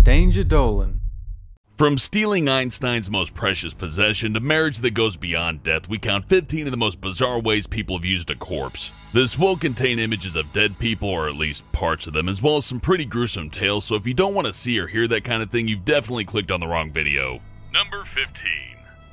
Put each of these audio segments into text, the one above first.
Danger Dolan. From stealing Einstein's most precious possession to marriage that goes beyond death, we count 15 of the most bizarre ways people have used a corpse. This will contain images of dead people, or at least parts of them, as well as some pretty gruesome tales, so if you don't want to see or hear that kind of thing, you've definitely clicked on the wrong video. Number 15.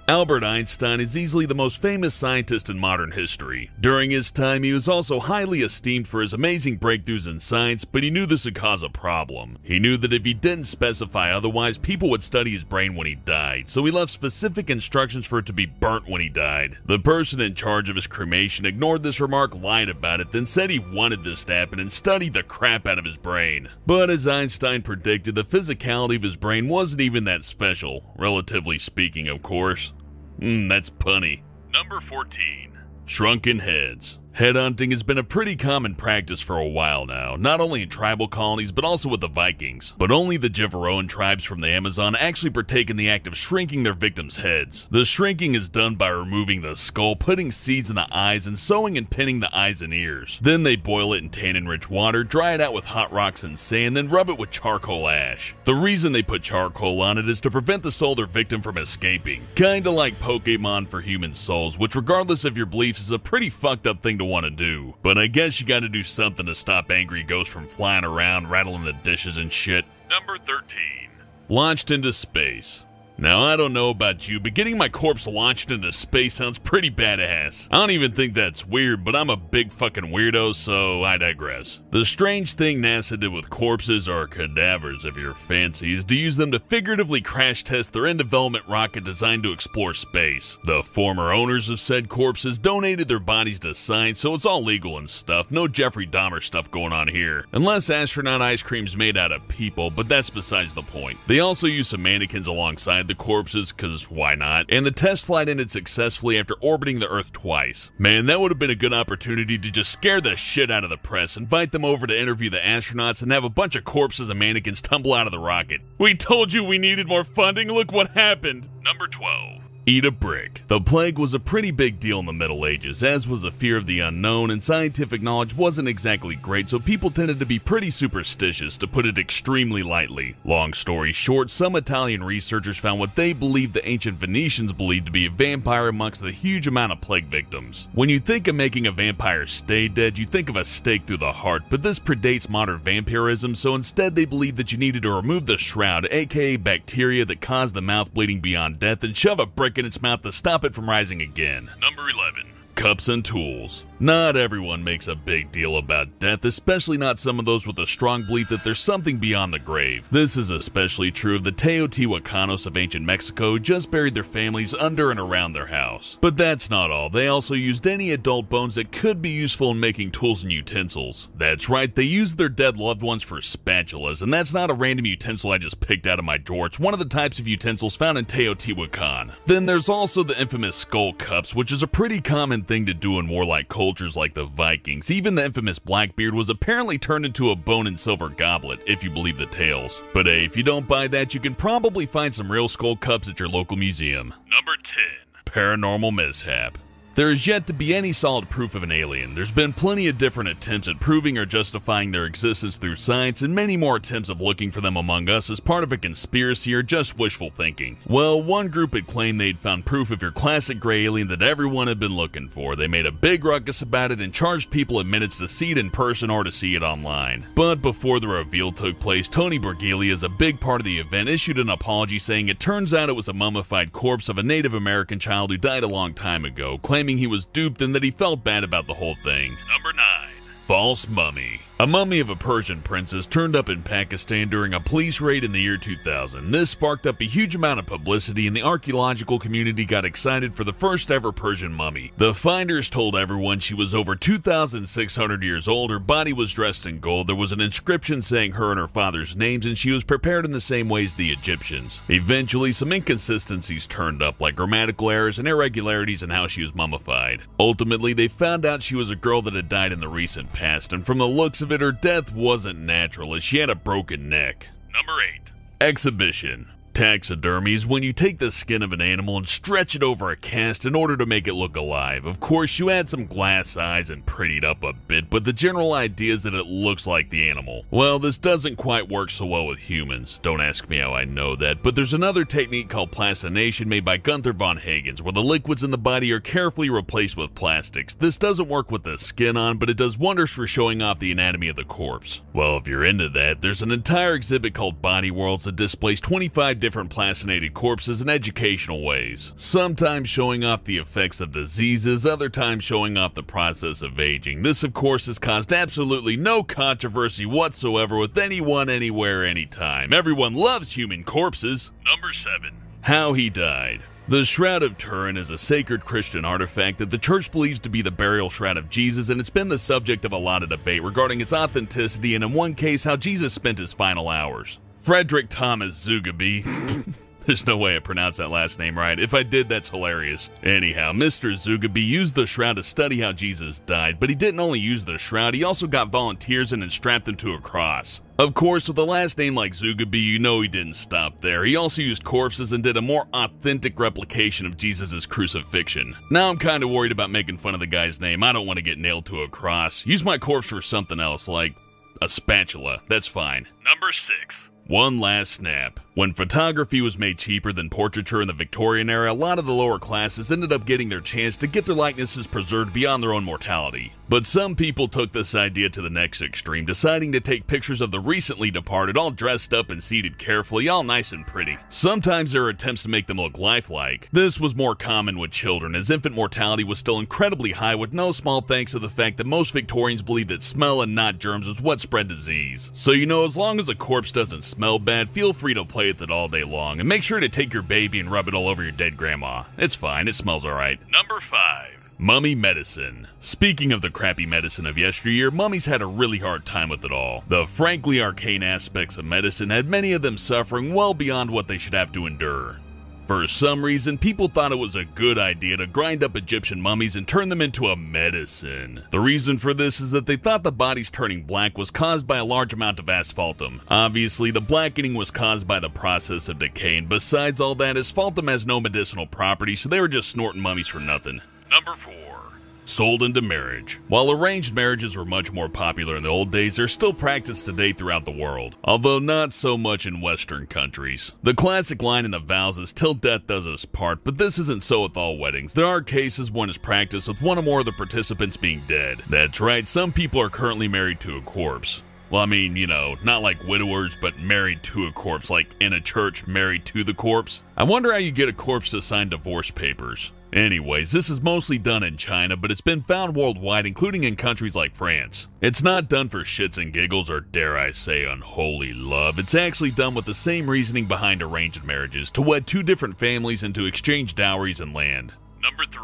Albert Einstein is easily the most famous scientist in modern history. During his time, he was also highly esteemed for his amazing breakthroughs in science, but he knew this would cause a problem. He knew that if he didn't specify otherwise, people would study his brain when he died, so he left specific instructions for it to be burnt when he died. The person in charge of his cremation ignored this remark, lied about it, then said he wanted this to happen and studied the crap out of his brain. But as Einstein predicted, the physicality of his brain wasn't even that special, relatively speaking, of course. That's punny. Number 14. Shrunken heads. Headhunting has been a pretty common practice for a while now, not only in tribal colonies but also with the Vikings. But only the Jivaroan tribes from the Amazon actually partake in the act of shrinking their victims' heads. The shrinking is done by removing the skull, putting seeds in the eyes, and sewing and pinning the eyes and ears. Then they boil it in tannin-rich water, dry it out with hot rocks and sand, then rub it with charcoal ash. The reason they put charcoal on it is to prevent the soul of their victim from escaping. Kinda like Pokemon for human souls, which regardless of your beliefs is a pretty fucked up thing to want to do. But I guess you gotta do something to stop angry ghosts from flying around, rattling the dishes and shit. Number 13. Launched into space. Now, I don't know about you, but getting my corpse launched into space sounds pretty badass. I don't even think that's weird, but I'm a big fucking weirdo, so I digress. The strange thing NASA did with corpses, or cadavers if you're fancy, is to use them to figuratively crash test their in-development rocket designed to explore space. The former owners of said corpses donated their bodies to science, so it's all legal and stuff. No Jeffrey Dahmer stuff going on here. Unless astronaut ice cream's made out of people, but that's besides the point. They also used some mannequins alongside the corpses, cause why not? And the test flight ended successfully after orbiting the Earth twice. Man, that would have been a good opportunity to just scare the shit out of the press, invite them over to interview the astronauts, and have a bunch of corpses and mannequins tumble out of the rocket. We told you we needed more funding, look what happened! Number 12. Eat a brick. The plague was a pretty big deal in the Middle Ages, as was the fear of the unknown, and scientific knowledge wasn't exactly great, so people tended to be pretty superstitious, to put it extremely lightly. Long story short, some Italian researchers found what they believed the ancient Venetians believed to be a vampire amongst the huge amount of plague victims. When you think of making a vampire stay dead, you think of a stake through the heart, but this predates modern vampirism, so instead they believed that you needed to remove the shroud, aka bacteria that caused the mouth bleeding beyond death, and shove a brick in its mouth to stop it from rising again. Number 11. Cups and tools. Not everyone makes a big deal about death, especially not some of those with a strong belief that there's something beyond the grave. This is especially true of the Teotihuacanos of ancient Mexico who just buried their families under and around their house. But that's not all. They also used any adult bones that could be useful in making tools and utensils. That's right, they used their dead loved ones for spatulas, and that's not a random utensil I just picked out of my drawer. It's one of the types of utensils found in Teotihuacan. Then there's also the infamous skull cups, which is a pretty common thing to do in warlike cultures like the Vikings. Even the infamous Blackbeard was apparently turned into a bone and silver goblet, if you believe the tales. But hey, if you don't buy that, you can probably find some real skull cups at your local museum. Number 10. Paranormal mishap. There is yet to be any solid proof of an alien. There's been plenty of different attempts at proving or justifying their existence through science, and many more attempts of looking for them among us as part of a conspiracy or just wishful thinking. Well, one group had claimed they'd found proof of your classic gray alien that everyone had been looking for. They made a big ruckus about it and charged people in minutes to see it in person or to see it online. But before the reveal took place, Tony Bergili, as a big part of the event, issued an apology saying it turns out it was a mummified corpse of a Native American child who died a long time ago, claiming he was duped and that he felt bad about the whole thing. Number 9. False mummy. A mummy of a Persian princess turned up in Pakistan during a police raid in the year 2000. This sparked up a huge amount of publicity and the archaeological community got excited for the first ever Persian mummy. The finders told everyone she was over 2,600 years old, her body was dressed in gold, there was an inscription saying her and her father's names, and she was prepared in the same way as the Egyptians. Eventually, some inconsistencies turned up, like grammatical errors and irregularities in how she was mummified. Ultimately, they found out she was a girl that had died in the recent past, and from the looks of it, her death wasn't natural as she had a broken neck. Number 8. Exhibition. Taxidermy is when you take the skin of an animal and stretch it over a cast in order to make it look alive. Of course, you add some glass eyes and pretty it up a bit, but the general idea is that it looks like the animal. Well, this doesn't quite work so well with humans. Don't ask me how I know that, but there's another technique called plastination made by Gunther von Hagens, where the liquids in the body are carefully replaced with plastics. This doesn't work with the skin on, but it does wonders for showing off the anatomy of the corpse. Well, if you're into that, there's an entire exhibit called Body Worlds that displays 25 different plastinated corpses in educational ways, sometimes showing off the effects of diseases, other times showing off the process of aging. This, of course, has caused absolutely no controversy whatsoever with anyone, anywhere, anytime. Everyone loves human corpses. Number 7. How he died. The Shroud of Turin is a sacred Christian artifact that the church believes to be the burial shroud of Jesus, and it's been the subject of a lot of debate regarding its authenticity and, in one case, how Jesus spent his final hours. Frederick Thomas Zugaby. There's no way I pronounced that last name right. If I did, that's hilarious. Anyhow, Mr. Zugaby used the shroud to study how Jesus died, but he didn't only use the shroud, he also got volunteers in and strapped them to a cross. Of course, with a last name like Zugaby, you know he didn't stop there. He also used corpses and did a more authentic replication of Jesus' crucifixion. Now I'm kinda worried about making fun of the guy's name. I don't want to get nailed to a cross. Use my corpse for something else, like a spatula. That's fine. Number 6. One last snap. When photography was made cheaper than portraiture in the Victorian era, a lot of the lower classes ended up getting their chance to get their likenesses preserved beyond their own mortality. But some people took this idea to the next extreme, deciding to take pictures of the recently departed all dressed up and seated carefully, all nice and pretty. Sometimes there are attempts to make them look lifelike. This was more common with children, as infant mortality was still incredibly high, with no small thanks to the fact that most Victorians believed that smell and not germs is what spread disease. So as long as a corpse doesn't smell bad, feel free to play with it all day long, and make sure to take your baby and rub it all over your dead grandma. It's fine, it smells alright. Number 5. Mummy medicine. Speaking of the crappy medicine of yesteryear, mummies had a really hard time with it all. The frankly arcane aspects of medicine had many of them suffering well beyond what they should have to endure. For some reason, people thought it was a good idea to grind up Egyptian mummies and turn them into a medicine. The reason for this is that they thought the bodies turning black was caused by a large amount of asphaltum. Obviously, the blackening was caused by the process of decay, and besides all that, asphaltum has no medicinal property, so they were just snorting mummies for nothing. Number 4. Sold into marriage. While arranged marriages were much more popular in the old days, they're still practiced today throughout the world, although not so much in Western countries. The classic line in the vows is "till death does us part," but this isn't so with all weddings. There are cases when it's practiced with one or more of the participants being dead. That's right, some people are currently married to a corpse. Well, I mean, not like widowers, but married to a corpse, like in a church married to the corpse. I wonder how you get a corpse to sign divorce papers. Anyways, this is mostly done in China, but it's been found worldwide, including in countries like France. It's not done for shits and giggles or, dare I say, unholy love. It's actually done with the same reasoning behind arranged marriages, to wed two different families and to exchange dowries and land. Number 3.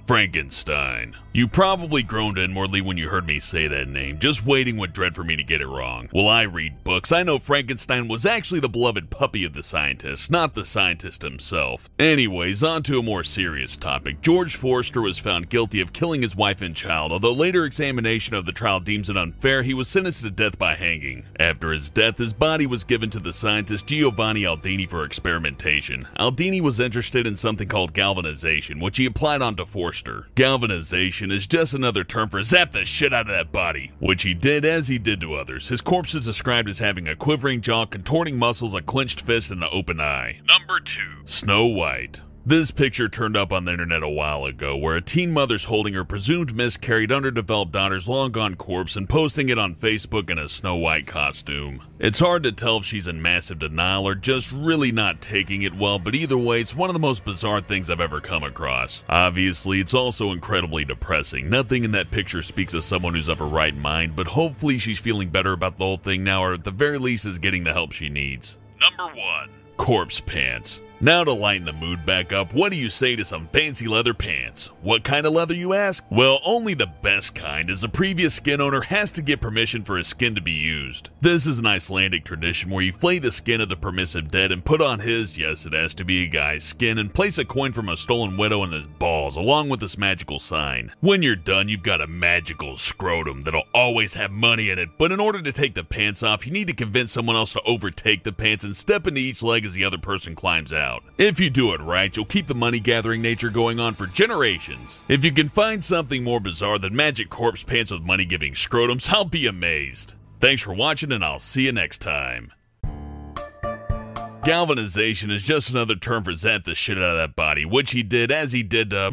Frankenstein. You probably groaned inwardly when you heard me say that name, just waiting with dread for me to get it wrong. Well, I read books. I know Frankenstein was actually the beloved puppy of the scientist, not the scientist himself. Anyways, on to a more serious topic. George Forster was found guilty of killing his wife and child. Although later examination of the trial deems it unfair, he was sentenced to death by hanging. After his death, his body was given to the scientist Giovanni Aldini for experimentation. Aldini was interested in something called galvanization, which he applied onto Forster. Galvanization is just another term for zap the shit out of that body, which he did as he did to others. His corpse is described as having a quivering jaw, contorting muscles, a clenched fist, and an open eye. Number 2. Snow White. This picture turned up on the internet a while ago, where a teen mother's holding her presumed miscarried underdeveloped daughter's long-gone corpse and posting it on Facebook in a Snow White costume. It's hard to tell if she's in massive denial or just really not taking it well, but either way, it's one of the most bizarre things I've ever come across. Obviously, it's also incredibly depressing. Nothing in that picture speaks of someone who's of her right mind, but hopefully she's feeling better about the whole thing now, or at the very least is getting the help she needs. Number 1. Corpse pants. Now to lighten the mood back up, what do you say to some fancy leather pants? What kind of leather, you ask? Well, only the best kind, as the previous skin owner has to get permission for his skin to be used. This is an Icelandic tradition where you flay the skin of the permissive dead and put on his, yes it has to be a guy's skin, and place a coin from a stolen widow in his balls along with this magical sign. When you're done, you've got a magical scrotum that'll always have money in it, but in order to take the pants off, you need to convince someone else to overtake the pants and step into each leg as the other person climbs out. If you do it right, you'll keep the money-gathering nature going on for generations. If you can find something more bizarre than magic corpse pants with money-giving scrotums, I'll be amazed. Thanks for watching, and I'll see you next time. Galvanization is just another term for zap the shit out of that body, which he did as he did to